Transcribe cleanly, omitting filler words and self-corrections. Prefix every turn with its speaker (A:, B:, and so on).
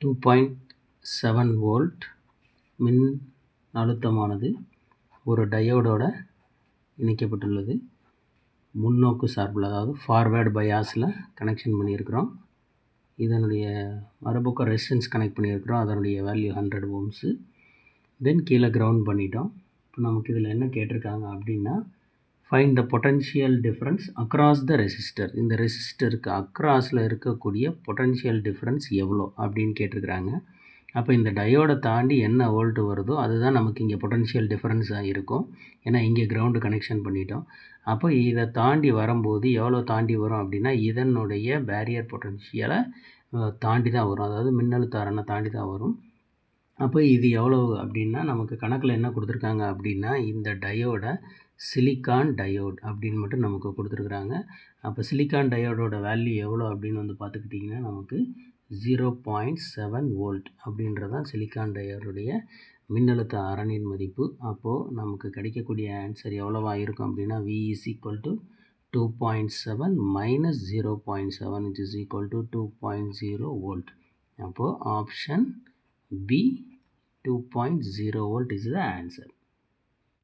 A: 2.7 volt மின் அழுத்தமானது ஒரு டயோடோட இணைக்கப்பட்டுள்ளது. முன்னோக்கு சார்பில், அதாவது ஃபார்வேர்டு பயாஸில் கனெக்ஷன் பண்ணியிருக்கிறோம். இதனுடைய மறுபக்கம் ரெசிஸ்டன்ஸ் கனெக்ட் பண்ணியிருக்கிறோம். அதனுடைய வேல்யூ 100 ஓம்ஸு. தென் கீழே கிரவுண்ட் பண்ணிட்டோம். இப்போ நமக்கு இதில் என்ன கேட்டிருக்காங்க அப்படின்னா, find the potential difference across the resistor. இந்த ரெசிஸ்டருக்கு அக்ராஸில் இருக்கக்கூடிய பொட்டன்ஷியல் டிஃப்ரென்ஸ் எவ்வளோ அப்படின்னு கேட்டிருக்கிறாங்க. அப்போ இந்த டயோடை தாண்டி என்ன வோல்ட் வருதோ அதுதான் நமக்கு இங்கே பொட்டன்ஷியல் டிஃப்ரென்ஸாக இருக்கும். ஏன்னா இங்கே கிரவுண்டு கனெக்ஷன் பண்ணிட்டோம். அப்போ இதை தாண்டி வரும்போது எவ்வளோ தாண்டி வரும் அப்படின்னா, இதனுடைய பேரியர் பொட்டன்ஷியலை தாண்டி தான் வரும். அதாவது மின்னழுத்த அரணை தாண்டி தான் வரும். அப்போ இது எவ்வளோ அப்படின்னா, நமக்கு கணக்கில் என்ன கொடுத்துருக்காங்க அப்படின்னா, இந்த டயோடை சிலிக்கான் டயோட் அப்படின்னு மட்டும் நமக்கு கொடுத்துருக்குறாங்க. அப்போ சிலிக்கான் டயோடோட வேல்யூ எவ்வளோ அப்படின்னு வந்து பார்த்துக்கிட்டிங்கன்னா, நமக்கு 0.7 வோல்ட் அப்படின்றதான் சிலிக்கான் டயோடுடைய மின்னழுத்த அரணின் மதிப்பு. அப்போது நமக்கு கிடைக்கக்கூடிய ஆன்சர் எவ்வளவா இருக்கும் அப்படின்னா, V = 2.7 minus 0.7 which is equal to 2.0 volt. அப்போது option B 2.0 volt is the answer.